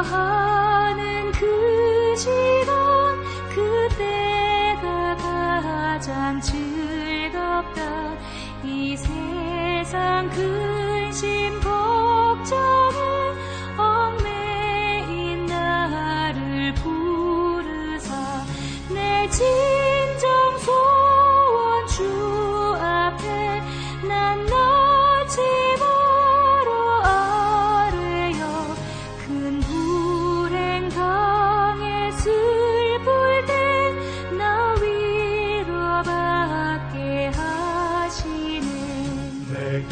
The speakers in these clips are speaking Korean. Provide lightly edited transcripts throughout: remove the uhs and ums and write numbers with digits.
기도하는 그 시간, 그때가 가장 즐겁다. 이 세상 근심 걱정에 얽매인 나를 부르사 내 진정 소원 주 앞에 난 나지 바로 아뢰어 큰 불행 당해 슬플 때 나 위로받게 하시네. 내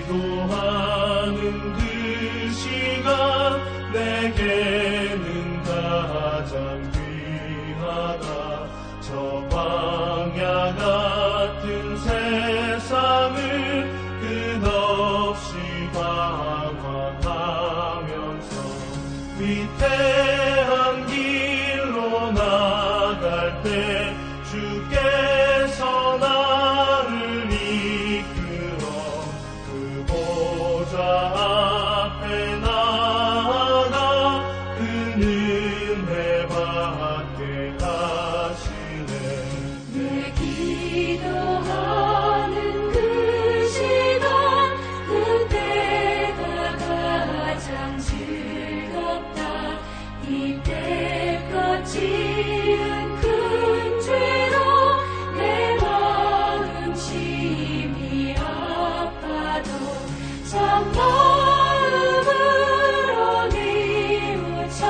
기도하는 그 시간 내게는 가장 귀하다. 저 광야 같은 세상을 끝없이 방황하면서 위태한 길로 나갈 때 주께서 나를 이끌어 그 보좌 앞에 나아가 그 은혜 받게 하시네. 내 기도하는 그 시간, 그때가 가장 즐겁다. 이때껏 지은 큰 죄로 내 마음 심히 아파도 참 마음으로 뉘우쳐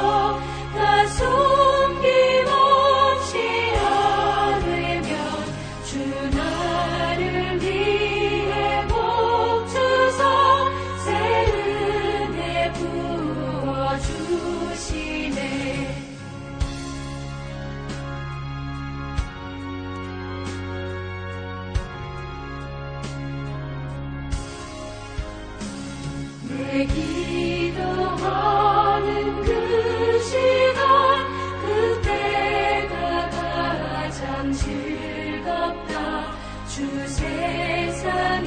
다 숨김없이 아뢰면 주 나를 위해 복 주사 새 은혜 부어주시네. 내 기도하는 그 시간, 그때가 가장 즐겁다. 주 세상에서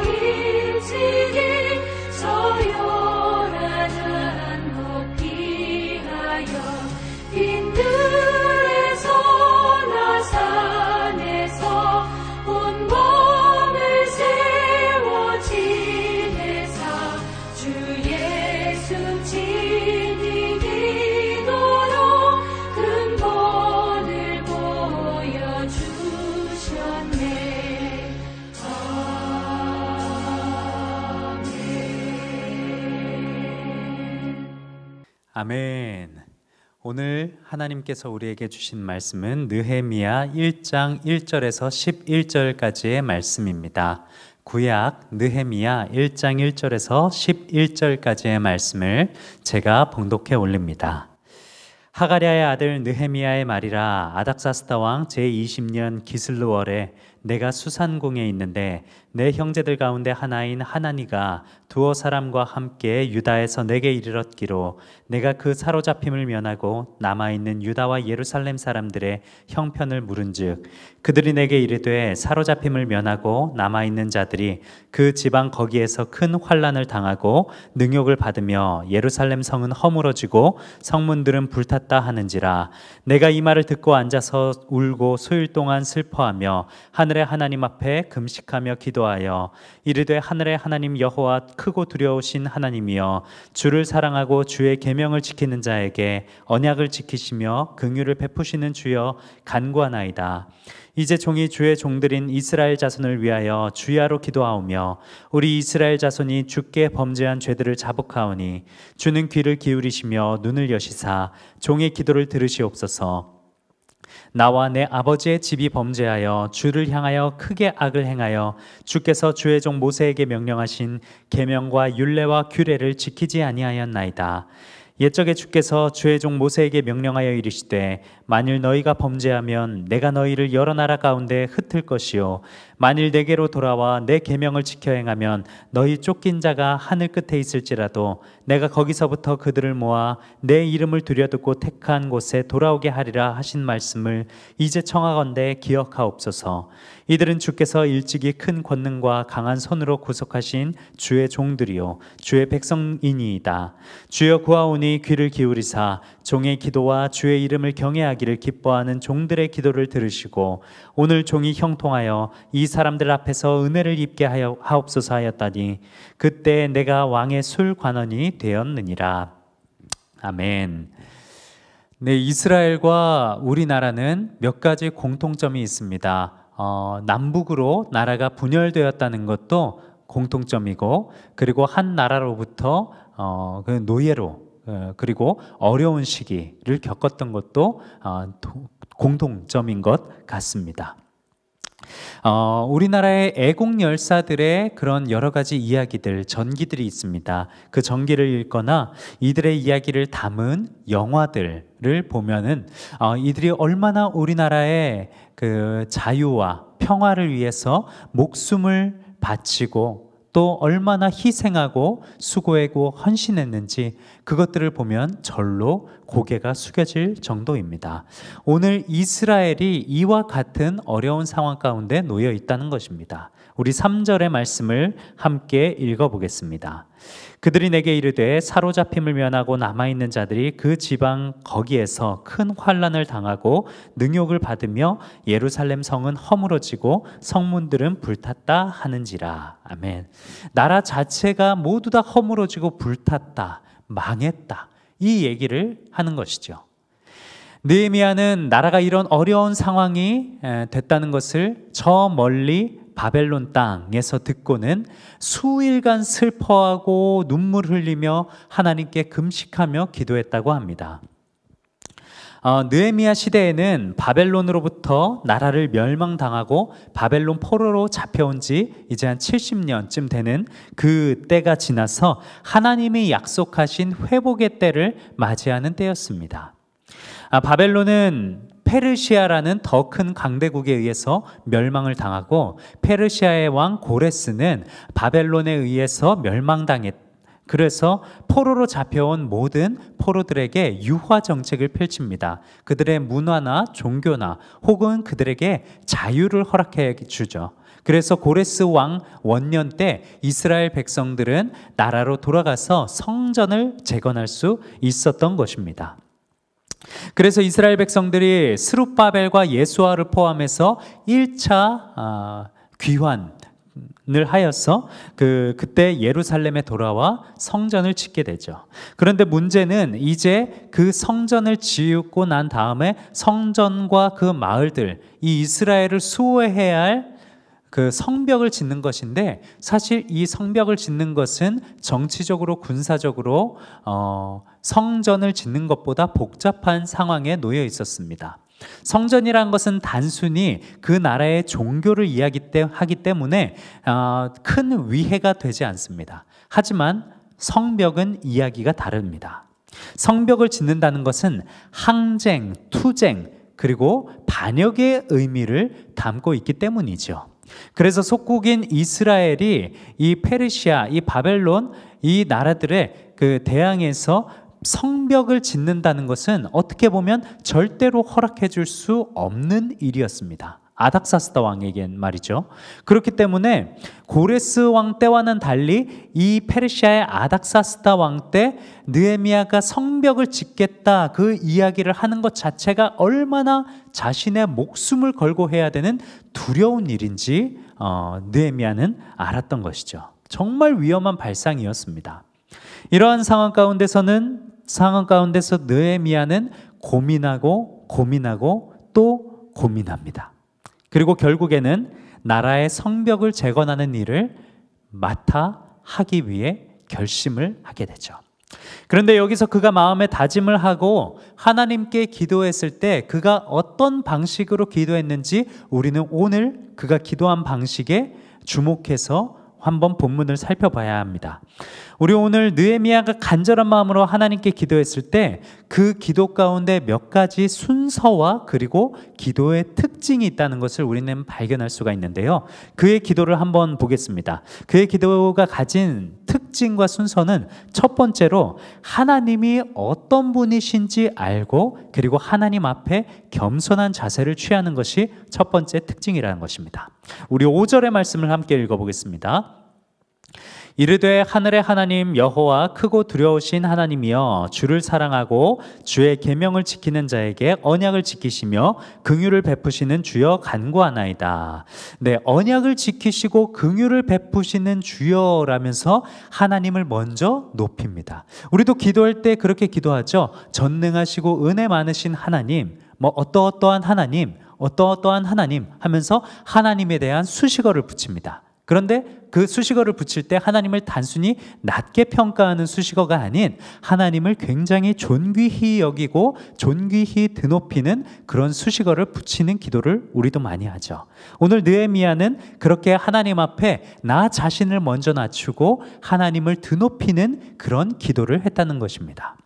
일찍이 서열한 한복 피하여 빈들에서나 산에서 온 몸을 세워 지내사 주 예수 친히 기도로 근본을 보여주셨네. 아멘. 오늘 하나님께서 우리에게 주신 말씀은 느헤미야 1장 1절에서 11절까지의 말씀입니다. 구약 느헤미야 1장 1절에서 11절까지의 말씀을 제가 봉독해 올립니다. 하가랴의 아들 느헤미야의 말이라. 아닥사스다 왕 제20년 기슬루월에 내가 수산궁에 있는데 내 형제들 가운데 하나인 하나니가 두어 사람과 함께 유다에서 내게 이르렀기로 내가 그 사로잡힘을 면하고 남아있는 유다와 예루살렘 사람들의 형편을 물은즉 그들이 내게 이르되 사로잡힘을 면하고 남아있는 자들이 그 지방 거기에서 큰 환난을 당하고 능욕을 받으며 예루살렘 성은 허물어지고 성문들은 불탔다 하는지라. 내가 이 말을 듣고 앉아서 울고 수일 동안 슬퍼하며 하늘의 하나님 앞에 금식하며 기도하여 이르되 하늘의 하나님 여호와 크고 두려우신 하나님이여 주를 사랑하고 주의 계명을 지키는 자에게 언약을 지키시며 긍휼을 베푸시는 주여 간구하나이다. 이제 종이 주의 종들인 이스라엘 자손을 위하여 주야로 기도하오며 우리 이스라엘 자손이 주께 범죄한 죄들을 자복하오니 주는 귀를 기울이시며 눈을 여시사 종의 기도를 들으시옵소서. 나와 내 아버지의 집이 범죄하여 주를 향하여 크게 악을 행하여 주께서 주의 종 모세에게 명령하신 계명과 율례와 규례를 지키지 아니하였나이다. 옛적에 주께서 주의 종 모세에게 명령하여 이르시되 만일 너희가 범죄하면 내가 너희를 여러 나라 가운데 흩을 것이요 만일 내게로 돌아와 내 계명을 지켜 행하면 너희 쫓긴 자가 하늘 끝에 있을지라도 내가 거기서부터 그들을 모아 내 이름을 들여두고 택한 곳에 돌아오게 하리라 하신 말씀을 이제 청하건대 기억하옵소서. 이들은 주께서 일찍이 큰 권능과 강한 손으로 구속하신 주의 종들이요 주의 백성이니이다. 주여 구하오니 귀를 기울이사 종의 기도와 주의 이름을 경외하기를 기뻐하는 종들의 기도를 들으시고 오늘 종이 형통하여 이 사람들 앞에서 은혜를 입게 하옵소서 하였다니 그때 내가 왕의 술관원이 되었느니라. 아멘. 네, 이스라엘과 우리나라는 몇 가지 공통점이 있습니다. 남북으로 나라가 분열되었다는 것도 공통점이고, 그리고 한 나라로부터 그 노예로 그리고 어려운 시기를 겪었던 것도 공통점인 것 같습니다. 우리나라의 애국 열사들의 그런 여러 가지 이야기들, 전기들이 있습니다. 그 전기를 읽거나 이들의 이야기를 담은 영화들을 보면은 이들이 얼마나 우리나라의 그 자유와 평화를 위해서 목숨을 바치고 또 얼마나 희생하고 수고하고 헌신했는지 그것들을 보면 절로 고개가 숙여질 정도입니다. 오늘 이스라엘이 이와 같은 어려운 상황 가운데 놓여 있다는 것입니다. 우리 3절의 말씀을 함께 읽어보겠습니다. 그들이 내게 이르되 사로잡힘을 면하고 남아있는 자들이 그 지방 거기에서 큰 환난을 당하고 능욕을 받으며 예루살렘 성은 허물어지고 성문들은 불탔다 하는지라. 아멘. 나라 자체가 모두 다 허물어지고 불탔다, 망했다, 이 얘기를 하는 것이죠. 느헤미야는 나라가 이런 어려운 상황이 됐다는 것을 저 멀리 바벨론 땅에서 듣고는 수일간 슬퍼하고 눈물 흘리며 하나님께 금식하며 기도했다고 합니다. 느헤미야 시대에는 바벨론으로부터 나라를 멸망당하고 바벨론 포로로 잡혀온 지 이제 한 70년쯤 되는 그 때가 지나서 하나님이 약속하신 회복의 때를 맞이하는 때였습니다. 바벨론은 페르시아라는 더 큰 강대국에 의해서 멸망을 당하고 페르시아의 왕 고레스는 바벨론에 의해서 멸망당했. 그래서 포로로 잡혀온 모든 포로들에게 유화 정책을 펼칩니다. 그들의 문화나 종교나 혹은 그들에게 자유를 허락해 주죠. 그래서 고레스 왕 원년 때 이스라엘 백성들은 나라로 돌아가서 성전을 재건할 수 있었던 것입니다. 그래서 이스라엘 백성들이 스룹바벨과 예수아를 포함해서 1차 귀환을 하여서 그때 예루살렘에 돌아와 성전을 짓게 되죠. 그런데 문제는 이제 그 성전을 지었고 난 다음에 성전과 그 마을들, 이 이스라엘을 수호해야 할 그 성벽을 짓는 것인데, 사실 이 성벽을 짓는 것은 정치적으로 군사적으로 성전을 짓는 것보다 복잡한 상황에 놓여 있었습니다. 성전이란 것은 단순히 그 나라의 종교를 이야기하기 때문에 큰 위해가 되지 않습니다. 하지만 성벽은 이야기가 다릅니다. 성벽을 짓는다는 것은 항쟁, 투쟁, 그리고 반역의 의미를 담고 있기 때문이죠. 그래서 속국인 이스라엘이 이 페르시아, 이 바벨론, 이 나라들의 그 대항에서 성벽을 짓는다는 것은 어떻게 보면 절대로 허락해 줄 수 없는 일이었습니다. 아닥사스다 왕에겐 말이죠. 그렇기 때문에 고레스 왕 때와는 달리 이 페르시아의 아닥사스다 왕 때 느헤미야가 성벽을 짓겠다, 그 이야기를 하는 것 자체가 얼마나 자신의 목숨을 걸고 해야 되는 두려운 일인지 느헤미야는 알았던 것이죠. 정말 위험한 발상이었습니다. 이러한 상황 가운데서 느헤미야는 고민하고 또 고민합니다. 그리고 결국에는 나라의 성벽을 재건하는 일을 맡아 하기 위해 결심을 하게 되죠. 그런데 여기서 그가 마음에 다짐을 하고 하나님께 기도했을 때 그가 어떤 방식으로 기도했는지 우리는 오늘 그가 기도한 방식에 주목해서 한번 본문을 살펴봐야 합니다. 우리 오늘 느헤미야가 간절한 마음으로 하나님께 기도했을 때 그 기도 가운데 몇 가지 순서와 그리고 기도의 특징이 있다는 것을 우리는 발견할 수가 있는데요. 그의 기도를 한번 보겠습니다. 그의 기도가 가진 특징과 순서는 첫 번째로 하나님이 어떤 분이신지 알고 그리고 하나님 앞에 겸손한 자세를 취하는 것이 첫 번째 특징이라는 것입니다. 우리 5절의 말씀을 함께 읽어보겠습니다. 이르되 하늘의 하나님 여호와 크고 두려우신 하나님이여 주를 사랑하고 주의 계명을 지키는 자에게 언약을 지키시며 긍휼을 베푸시는 주여 간구하나이다. 네, 언약을 지키시고 긍휼을 베푸시는 주여라면서 하나님을 먼저 높입니다. 우리도 기도할 때 그렇게 기도하죠. 전능하시고 은혜 많으신 하나님, 어떠어떠한 하나님, 어떠어떠한 하나님 하면서 하나님에 대한 수식어를 붙입니다. 그런데 그 수식어를 붙일 때 하나님을 단순히 낮게 평가하는 수식어가 아닌 하나님을 굉장히 존귀히 여기고 존귀히 드높이는 그런 수식어를 붙이는 기도를 우리도 많이 하죠. 오늘 느헤미야는 그렇게 하나님 앞에 나 자신을 먼저 낮추고 하나님을 드높이는 그런 기도를 했다는 것입니다.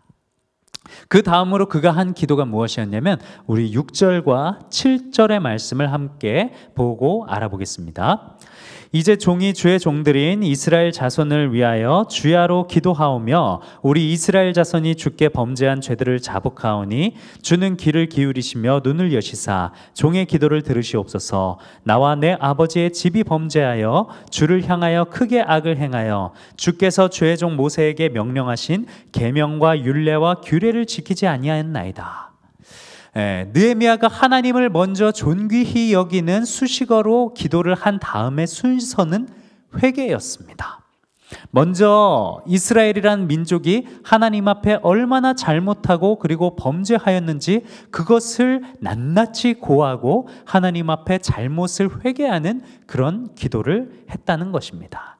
그 다음으로 그가 한 기도가 무엇이었냐면 우리 6절과 7절의 말씀을 함께 보고 알아보겠습니다. 이제 종이 주의 종들인 이스라엘 자손을 위하여 주야로 기도하오며 우리 이스라엘 자손이 주께 범죄한 죄들을 자복하오니 주는 귀를 기울이시며 눈을 여시사 종의 기도를 들으시옵소서. 나와 내 아버지의 집이 범죄하여 주를 향하여 크게 악을 행하여 주께서 주의 종 모세에게 명령하신 계명과 율례와 규례를 지키지 아니하였나이다. 느헤미야가 하나님을 먼저 존귀히 여기는 수식어로 기도를 한 다음의 순서는 회개였습니다. 먼저 이스라엘이란 민족이 하나님 앞에 얼마나 잘못하고 그리고 범죄하였는지 그것을 낱낱이 고하고 하나님 앞에 잘못을 회개하는 그런 기도를 했다는 것입니다.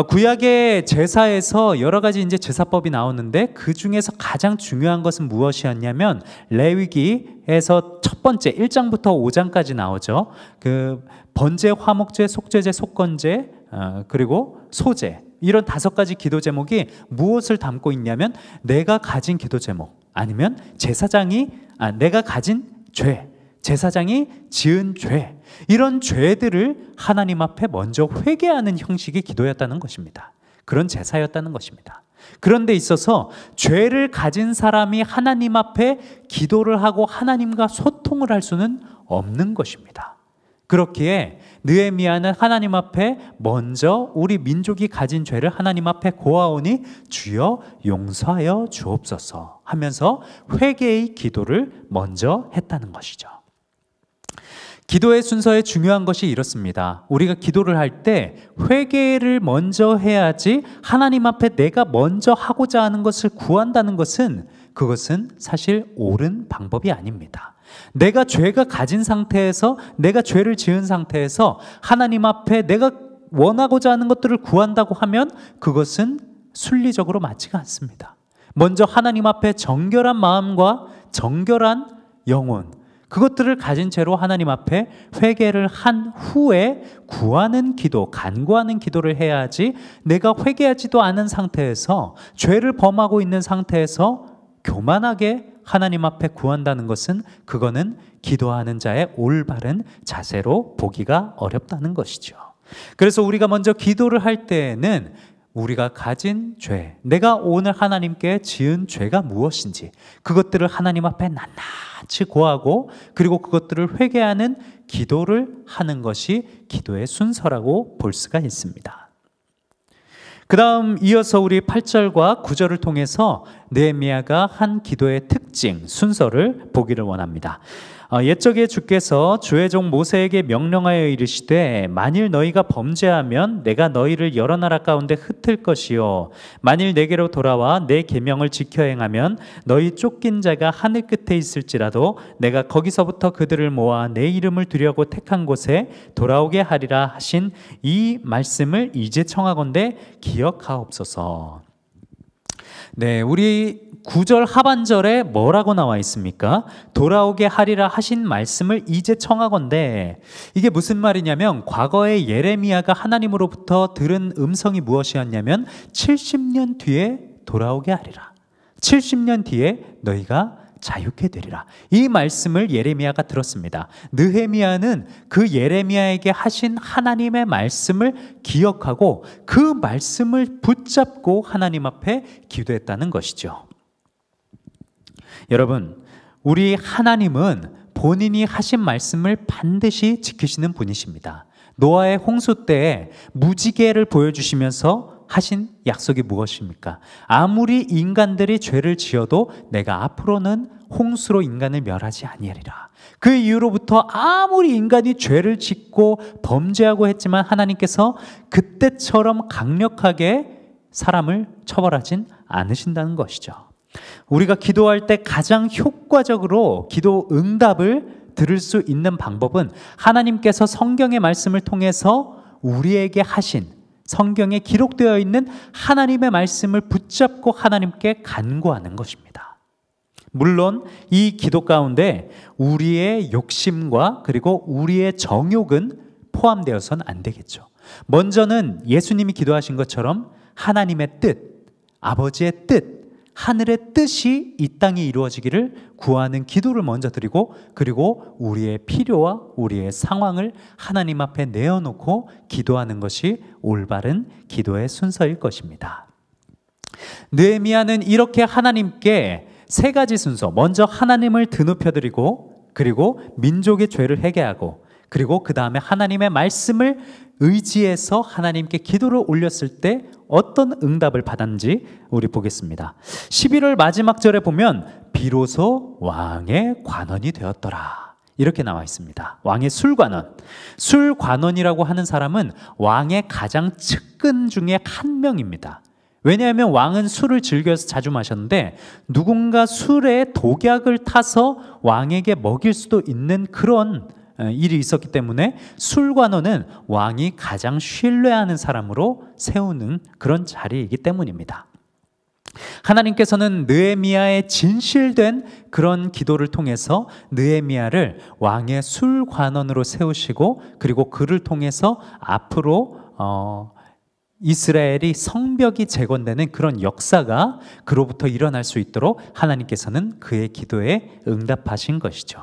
구약의 제사에서 여러 가지 이제 제사법이 나오는데 그 중에서 가장 중요한 것은 무엇이었냐면 레위기에서 첫 번째 1장부터 5장까지 나오죠. 그 번제, 화목제, 속죄제, 속건제, 그리고 소제, 이런 5가지 기도 제목이 무엇을 담고 있냐면 내가 가진 기도 제목 아니면 내가 가진 죄, 제사장이 지은 죄, 이런 죄들을 하나님 앞에 먼저 회개하는 형식의 기도였다는 것입니다. 그런 제사였다는 것입니다. 그런데 있어서 죄를 가진 사람이 하나님 앞에 기도를 하고 하나님과 소통을 할 수는 없는 것입니다. 그렇기에 느헤미야는 하나님 앞에 먼저 우리 민족이 가진 죄를 하나님 앞에 고하오니 주여 용서하여 주옵소서 하면서 회개의 기도를 먼저 했다는 것이죠. 기도의 순서에 중요한 것이 이렇습니다. 우리가 기도를 할 때 회개를 먼저 해야지 하나님 앞에 내가 먼저 하고자 하는 것을 구한다는 것은 그것은 사실 옳은 방법이 아닙니다. 내가 죄가 가진 상태에서 내가 죄를 지은 상태에서 하나님 앞에 내가 원하고자 하는 것들을 구한다고 하면 그것은 순리적으로 맞지가 않습니다. 먼저 하나님 앞에 정결한 마음과 정결한 영혼, 그것들을 가진 채로 하나님 앞에 회개를 한 후에 구하는 기도, 간구하는 기도를 해야지 내가 회개하지도 않은 상태에서 죄를 범하고 있는 상태에서 교만하게 하나님 앞에 구한다는 것은 그거는 기도하는 자의 올바른 자세로 보기가 어렵다는 것이죠. 그래서 우리가 먼저 기도를 할 때에는 우리가 가진 죄, 내가 오늘 하나님께 지은 죄가 무엇인지 그것들을 하나님 앞에 낱낱이 고하고 그리고 그것들을 회개하는 기도를 하는 것이 기도의 순서라고 볼 수가 있습니다. 그 다음 이어서 우리 8절과 9절을 통해서 느헤미야가 한 기도의 특징, 순서를 보기를 원합니다. 옛적에 주께서 주의 종 모세에게 명령하여 이르시되 만일 너희가 범죄하면 내가 너희를 여러 나라 가운데 흩을 것이요 만일 내게로 돌아와 내 계명을 지켜 행하면 너희 쫓긴 자가 하늘 끝에 있을지라도 내가 거기서부터 그들을 모아 내 이름을 두려고 택한 곳에 돌아오게 하리라 하신 이 말씀을 이제 청하건대 기억하옵소서. 네, 우리 9절 하반절에 뭐라고 나와 있습니까? 돌아오게 하리라 하신 말씀을 이제 청하건대. 이게 무슨 말이냐면 과거에 예레미야가 하나님으로부터 들은 음성이 무엇이었냐면 70년 뒤에 돌아오게 하리라. 70년 뒤에 너희가 자유케 되리라. 이 말씀을 예레미야가 들었습니다. 느헤미야는 그 예레미야에게 하신 하나님의 말씀을 기억하고 그 말씀을 붙잡고 하나님 앞에 기도했다는 것이죠. 여러분, 우리 하나님은 본인이 하신 말씀을 반드시 지키시는 분이십니다. 노아의 홍수 때에 무지개를 보여주시면서 하신 약속이 무엇입니까? 아무리 인간들이 죄를 지어도 내가 앞으로는 홍수로 인간을 멸하지 아니하리라. 그 이후로부터 아무리 인간이 죄를 짓고 범죄하고 했지만 하나님께서 그때처럼 강력하게 사람을 처벌하진 않으신다는 것이죠. 우리가 기도할 때 가장 효과적으로 기도 응답을 들을 수 있는 방법은 하나님께서 성경의 말씀을 통해서 우리에게 하신, 성경에 기록되어 있는 하나님의 말씀을 붙잡고 하나님께 간구하는 것입니다. 물론 이 기도 가운데 우리의 욕심과 그리고 우리의 정욕은 포함되어서는 안 되겠죠. 먼저는 예수님이 기도하신 것처럼 하나님의 뜻, 아버지의 뜻, 하늘의 뜻이 이 땅에 이루어지기를 구하는 기도를 먼저 드리고, 그리고 우리의 필요와 우리의 상황을 하나님 앞에 내어놓고 기도하는 것이 올바른 기도의 순서일 것입니다. 느헤미야는 이렇게 하나님께 세 가지 순서, 먼저 하나님을 드높여드리고, 그리고 민족의 죄를 회개하고, 그리고 그 다음에 하나님의 말씀을 의지해서 하나님께 기도를 올렸을 때 어떤 응답을 받았는지 우리 보겠습니다. 11월 마지막 절에 보면 비로소 왕의 관원이 되었더라, 이렇게 나와 있습니다. 왕의 술관원. 술관원이라고 하는 사람은 왕의 가장 측근 중에 한 명입니다. 왜냐하면 왕은 술을 즐겨서 자주 마셨는데 누군가 술에 독약을 타서 왕에게 먹일 수도 있는 그런 일이 있었기 때문에 술관원은 왕이 가장 신뢰하는 사람으로 세우는 그런 자리이기 때문입니다. 하나님께서는 느헤미야의 진실된 그런 기도를 통해서 느헤미야를 왕의 술관원으로 세우시고, 그리고 그를 통해서 앞으로 이스라엘이 성벽이 재건되는 그런 역사가 그로부터 일어날 수 있도록 하나님께서는 그의 기도에 응답하신 것이죠.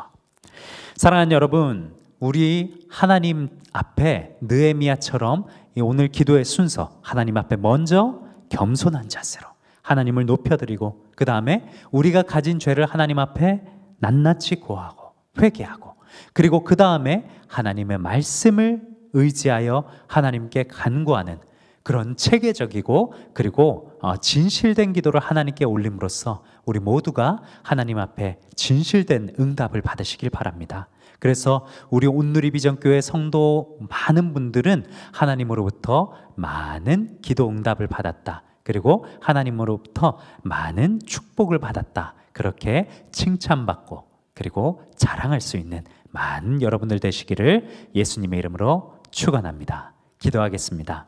사랑하는 여러분, 우리 하나님 앞에 느헤미야처럼 오늘 기도의 순서, 하나님 앞에 먼저 겸손한 자세로 하나님을 높여드리고, 그 다음에 우리가 가진 죄를 하나님 앞에 낱낱이 고하고 회개하고, 그리고 그 다음에 하나님의 말씀을 의지하여 하나님께 간구하는 그런 체계적이고 그리고 진실된 기도를 하나님께 올림으로써 우리 모두가 하나님 앞에 진실된 응답을 받으시길 바랍니다. 그래서 우리 온누리 비전교회 성도 많은 분들은 하나님으로부터 많은 기도 응답을 받았다, 그리고 하나님으로부터 많은 축복을 받았다, 그렇게 칭찬받고 그리고 자랑할 수 있는 많은 여러분들 되시기를 예수님의 이름으로 축원합니다. 기도하겠습니다.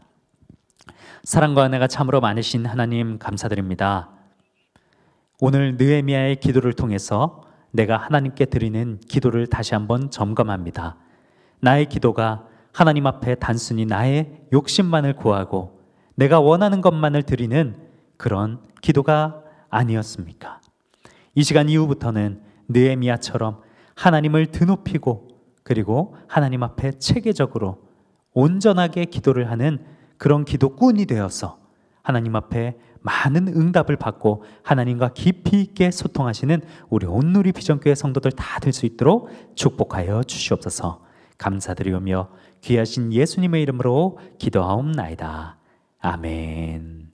사랑과 은혜가 참으로 많으신 하나님, 감사드립니다. 오늘 느헤미야의 기도를 통해서 내가 하나님께 드리는 기도를 다시 한번 점검합니다. 나의 기도가 하나님 앞에 단순히 나의 욕심만을 구하고 내가 원하는 것만을 드리는 그런 기도가 아니었습니까? 이 시간 이후부터는 느헤미야처럼 하나님을 드높이고 그리고 하나님 앞에 체계적으로 온전하게 기도를 하는 그런 기도꾼이 되어서 하나님 앞에 많은 응답을 받고 하나님과 깊이 있게 소통하시는 우리 온누리 비전교회 성도들 다 될 수 있도록 축복하여 주시옵소서. 감사드리오며 귀하신 예수님의 이름으로 기도하옵나이다. 아멘.